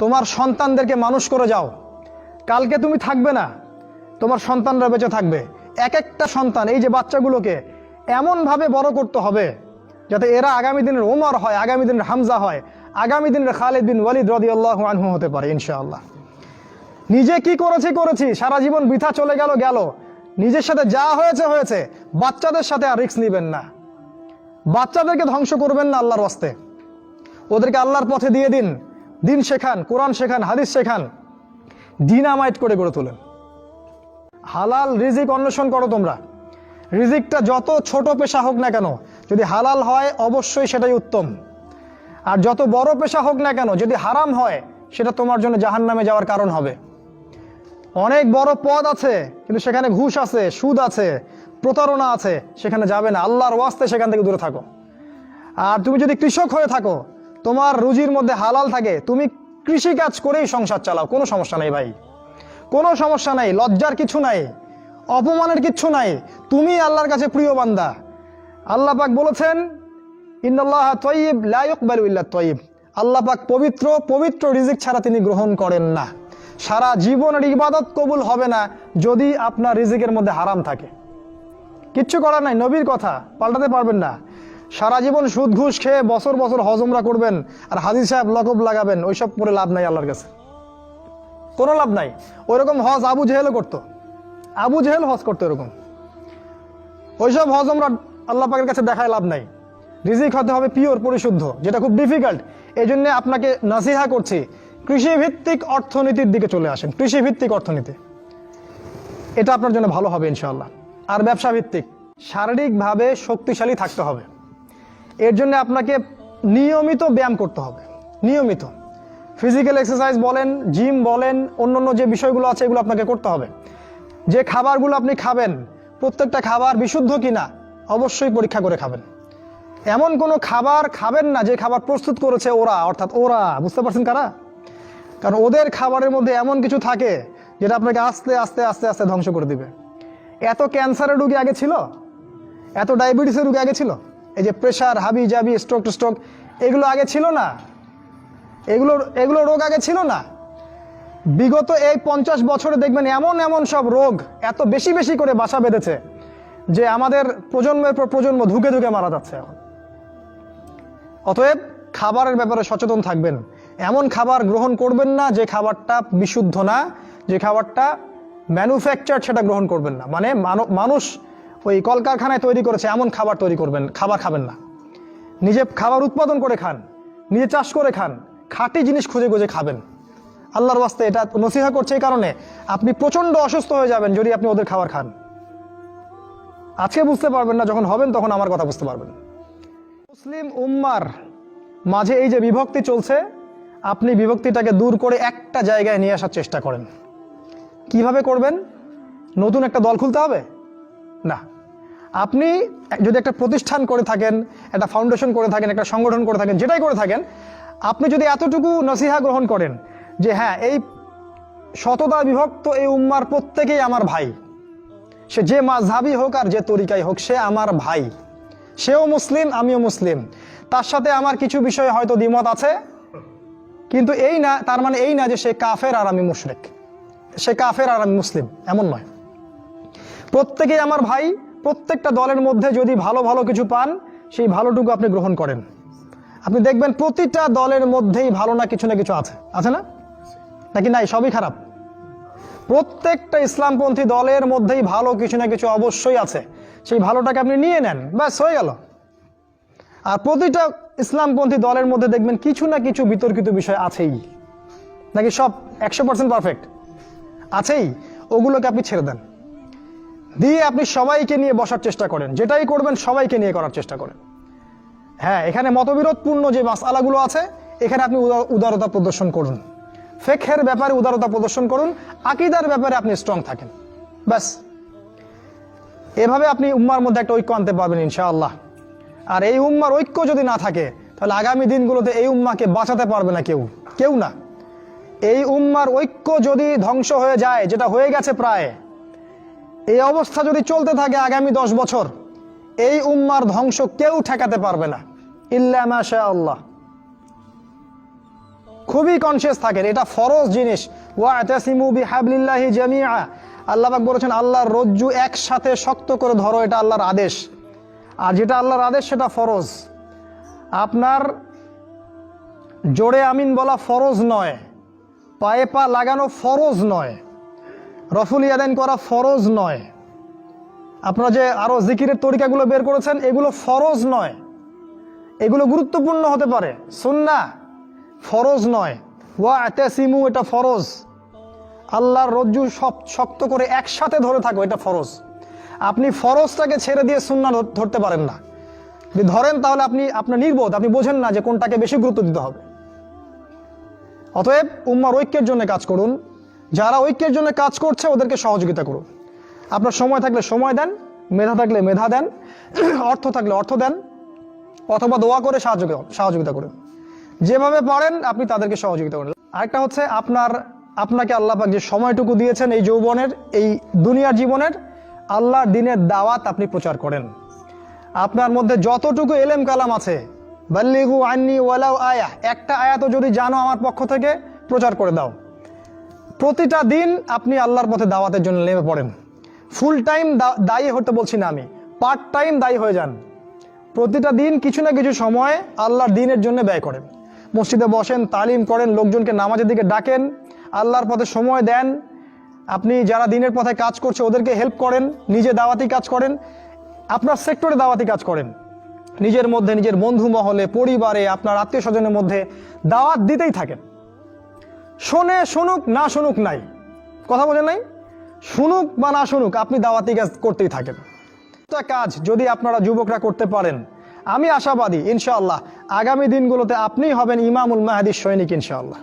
তোমার সন্তানদেরকে মানুষ করে যাও, কালকে তুমি থাকবে না, তোমার সন্তানরা বেঁচে থাকবে। এক একটা সন্তান, এই যে বাচ্চাগুলোকে এমনভাবে বড় করতে হবে যাতে এরা আগামী দিনের ওমর হয়, আগামী দিনের হামজা হয়, আগামী দিনের খালিদ বিন ওয়ালিদ রাদিয়াল্লাহু আনহু হতে পারে ইনশাআল্লাহ। নিজে কি করেছি, সারা জীবন বৃথা চলে গেল, নিজের সাথে যা হয়েছে হয়েছে, বাচ্চাদের সাথে আর রিস্ক নেবেন না। বাচ্চাদেরকে ধ্বংস করবেন না আল্লাহর ওয়াস্তে। ওদেরকে আল্লাহর পথে দিয়ে দিন, দিন শেখান, কোরআন শেখান, হাদিস শেখান, ডিনামাইট করে গড়ে তোলেন। হালাল রিজিক অন্বেষণ করো তোমরা। রিজিকটা যত ছোট পেশা হোক না কেন, যদি হালাল হয় অবশ্যই সেটাই উত্তম। আর যত বড় পেশা হোক না কেন, যদি হারাম হয় সেটা তোমার জন্য জাহান্নামে যাওয়ার কারণ হবে। অনেক বড় পদ আছে কিন্তু সেখানে ঘুষ আছে, সুদ আছে, প্রতারণা আছে, সেখানে যাবে না। আল্লাহর ওয়াস্তে সেখান থেকে দূরে থাকো। আর তুমি যদি কৃষক হয়ে থাকো, তোমার রুজির মধ্যে হালাল থাকে, তুমি কৃষি কাজ করেই সংসার চালাও, কোনো সমস্যা নেই ভাই, কোনো সমস্যা নাই। লজ্জার কিছু নাই, অপমানের কিচ্ছু নাই। তুমি আল্লাহর কাছে প্রিয় বান্দা। আল্লাহ পাক বলেছেন, ইন্নাল্লাহা তাইয়্যিব লা ইকবালু ইল্লা তাইয়্যিব। আল্লাহ পাক পবিত্র, পবিত্র রিজিক ছাড়া তিনি গ্রহণ করেন না। সারা জীবনের ইবাদত কবুল হবে না যদি আপনার রিজিকের মধ্যে হারাম থাকে। কিচ্ছু করার নাই, নবীর কথা পাল্টাতে পারবেন না। সারা জীবন সুদ ঘুষ খেয়ে বছর বছর হজ উমরা করবেন আর হাজী সাহেব লকব লাগাবেন, ওইসব করে লাভ নাই আল্লাহর কাছে, কোনো লাভ নাই। ওইরকম হজ আবু জেহেলও করতো, আবু জেহেল হজ করতো এরকম। ওইসব হজ উমরা আল্লাহ পাকের কাছে দেখায় লাভ নাই। রিজিক হতে হবে পিওর, পরিশুদ্ধ, যেটা খুব ডিফিকাল্ট। এই জন্য আপনাকে নাসিহা করছি, কৃষিভিত্তিক অর্থনীতির দিকে চলে আসেন। কৃষিভিত্তিক অর্থনীতি, এটা আপনার জন্য ভালো হবে ইনশাআল্লাহ। আর ব্যবসা ভিত্তিক, শারীরিকভাবে শক্তিশালী থাকতে হবে। এর জন্য আপনাকে নিয়মিত ব্যায়াম করতে হবে, নিয়মিত ফিজিক্যাল এক্সারসাইজ বলেন, জিম বলেন, অন্যান্য যে বিষয়গুলো আছে এগুলো আপনাকে করতে হবে। যে খাবারগুলো আপনি খাবেন, প্রত্যেকটা খাবার বিশুদ্ধ কিনা অবশ্যই পরীক্ষা করে খাবেন। এমন কোনো খাবার খাবেন না যে খাবার প্রস্তুত করেছে ওরা, অর্থাৎ ওরা, বুঝতে পারছেন কারা? কারণ ওদের খাবারের মধ্যে এমন কিছু থাকে যেটা আপনাকে আস্তে আস্তে আস্তে আস্তে ধ্বংস করে দিবে। এত ক্যান্সারের রোগী আগে ছিল, এত ডায়াবেটিসের রোগী আগে ছিল, এই যে প্রেশার, হাবি জাবি, স্ট্রোক এগুলো আগে ছিল না, এগুলো রোগ আগে ছিল না। বিগত এই 50 বছরে দেখবেন এমন এমন সব রোগ এত বেশি বেশি করে বাসা বেঁধেছে যে আমাদের প্রজন্মের পর প্রজন্ম ধুকে ধুকে মারা যাচ্ছে এখন। অতএব খাবারের ব্যাপারে সচেতন থাকবেন। এমন খাবার গ্রহণ করবেন না যে খাবারটা বিশুদ্ধ না, যে খাবারটা ম্যানুফ্যাকচার, সেটা গ্রহণ করবেন না। মানে মানুষ ওই কলকারখানায় তৈরি করেছে এমন খাবার খাবার খাবেন না। নিজে খাবার উৎপাদন করে খান, নিজে চাষ করে খান, খাঁটি জিনিস খুঁজে খুঁজে খাবেন। আল্লাহর ওয়াস্তে এটা নসিহা করছে এই কারণে, আপনি প্রচন্ড অসুস্থ হয়ে যাবেন যদি আপনি ওদের খাবার খান। আজকে বুঝতে পারবেন না, যখন হবেন তখন আমার কথা বুঝতে পারবেন। মুসলিম উম্মার মাঝে এই যে বিভক্তি চলছে, আপনি বিভক্তিটাকে দূর করে একটা জায়গায় নিয়ে আসার চেষ্টা করেন। কিভাবে করবেন? নতুন একটা দল খুলতে হবে না। আপনি যদি একটা প্রতিষ্ঠান করে থাকেন, একটা ফাউন্ডেশন করে থাকেন, একটা সংগঠন করে থাকেন, যেটাই করে থাকেন, আপনি যদি এতটুকু নসিহা গ্রহণ করেন যে হ্যাঁ, এই শতদা বিভক্ত এই উম্মার প্রত্যেকেই আমার ভাই, সে যে মাযহাবই হোক আর যে তরিকাই হোক, সে আমার ভাই, সেও মুসলিম, আমিও মুসলিম, তার সাথে আমার কিছু বিষয়ে হয়তো দ্বিমত আছে, কিন্তু এই না, তার মানে এই না যে সে কাফের আর আমি মুশরিক, সে কাফের আর আমি মুসলিম, এমন নয়। প্রত্যেকেই আমার ভাই। প্রত্যেকটা দলের মধ্যে যদি ভালো ভালো কিছু পান, সেই ভালোটুকু আপনি গ্রহণ করেন। আপনি দেখবেন প্রতিটা দলের মধ্যেই ভালো না কিছু আছে, আছে না? নাকি নাই, সবই খারাপ? প্রত্যেকটা ইসলামপন্থী দলের মধ্যেই ভালো কিছু না কিছু অবশ্যই আছে। সেই ভালোটাকে আপনি নিয়ে নেন, ব্যাস হয়ে গেল। আর প্রতিটা ইসলামপন্থী দলের মধ্যে দেখবেন কিছু না কিছু বিতর্কিত বিষয় আছেই। নাকি সব 100% পারফেক্ট? আছেই। ওগুলোকে আপনি ছেড়ে দেন, দিয়ে আপনি সবাইকে নিয়ে বসার চেষ্টা করেন। যেটাই করবেন সবাইকে নিয়ে করার চেষ্টা করেন। হ্যাঁ, এখানে মতবিরোধপূর্ণ যে মাসআলাগুলো আছে, এখানে আপনি উদারতা প্রদর্শন করুন। ফিকহের ব্যাপারে উদারতা প্রদর্শন করুন, আকীদার ব্যাপারে আপনি স্ট্রং থাকেন, ব্যাস। এভাবে আপনি উম্মার মধ্যে একটা ঐক্য আনতে পারবেন ইনশাআল্লাহ। আর এই উম্মার ঐক্য যদি না থাকে, তাহলে আগামী দিনগুলোতে এই উম্মাকে বাঁচাতে পারবে না কেউ না। এই উম্মার ঐক্য যদি ধ্বংস হয়ে যায়, যেটা হয়ে গেছে প্রায়, এই অবস্থা যদি চলতে থাকে আগামী 10 বছর, এই উম্মার ধ্বংস কেউ ঠেকাতে পারবে না, ইল্লা মা শা আল্লাহ। খুবই কনসিয়াস থাকেন, এটা ফরজ জিনিস। ওয়া'তাসিমু বিহাবলিল্লাহি জামিআ, আল্লাহ পাক বলেছেন আল্লাহর রজ্জু একসাথে শক্ত করে ধরো, এটা আল্লাহর আদেশ। আর যেটা আল্লাহর আদেশ সেটা ফরজ। আপনার জোরে আমিন বলা ফরজ নয়, পায়ে পা লাগানো ফরজ নয়, রফুল ইয়াদাইন করা ফরজ নয়, আপনারা যে আরো জিকিরের তরিকাগুলো বের করেছেন এগুলো ফরজ নয়। এগুলো গুরুত্বপূর্ণ হতে পারে, সুন্নাহ, ফরজ নয়। ওয়া'তাসিমু এটা ফরজ, আল্লাহর রজ্জু সব শক্ত করে একসাথে ধরে থাকো, এটা ফরজ। আপনি ফরজটাকে ছেড়ে দিয়ে সুন্নাহ ধরতে পারেন না। যদি ধরেন তাহলে আপনি আপনার নির্বোধ, আপনি বোঝেন না যে কোনটাকে বেশি গুরুত্ব দিতে হবে। অতএব উম্মার ঐক্যের জন্য কাজ করুন, যারা ঐক্যের জন্য কাজ করছে ওদেরকে সহযোগিতা করুন। আপনার সময় থাকলে সময় দেন, মেধা থাকলে মেধা দেন, অর্থ থাকলে অর্থ দেন, অথবা দোয়া করে সহযোগিতা করুন। যেভাবে পারেন আপনি তাদেরকে সহযোগিতা করেন। আরেকটা হচ্ছে আপনাকে আল্লাহ পাক যে সময়টুকু দিয়েছেন এই যৌবনের, এই দুনিয়ার জীবনের, আল্লাহর দ্বীনের দাওয়াত আপনি প্রচার করেন। আপনার মধ্যে যতটুকু এলেম কালাম আছে, বাল্লিগু আন্নি ওয়ালাউ আয়া, একটা আয়াতও যদি জানো আমার পক্ষ থেকে প্রচার করে দাও। প্রতিটা দিন আপনি আল্লাহর পথে দাওয়াতের জন্য নেমে পড়েন। ফুল টাইম দায়ী হতে বলছি না আমি, পার্ট টাইম দায়ী হয়ে যান। প্রতিটা দিন কিছু না কিছু সময় আল্লাহর দ্বীনের জন্য ব্যয় করেন। মসজিদে বসেন, তালিম করেন, লোকজনকে নামাজের দিকে ডাকেন, আল্লাহর পথে সময় দেন। আপনি যারা দ্বীনের পথে কাজ করছে ওদেরকে হেল্প করেন, নিজে দাওয়াতি কাজ করেন, আপনার সেক্টরে দাওয়াতি কাজ করেন। নিজের মধ্যে, নিজের বন্ধু মহলে, পরিবারে, আপনার আত্মীয় স্বজনের মধ্যে দাওয়াত দিতেই থাকেন। শোনে শুনুক, না শুনুক নাই, কথা বোঝেন নাই, শুনুক বা না শুনুক আপনি দাওয়াতি কাজ করতেই থাকেন। একটা কাজ যদি আপনারা যুবকরা করতে পারেন, আমি আশাবাদী ইনশাআল্লাহ আগামী দিনগুলোতে আপনিই হবেন ইমামুল মাহদীর সৈনিক ইনশাআল্লাহ।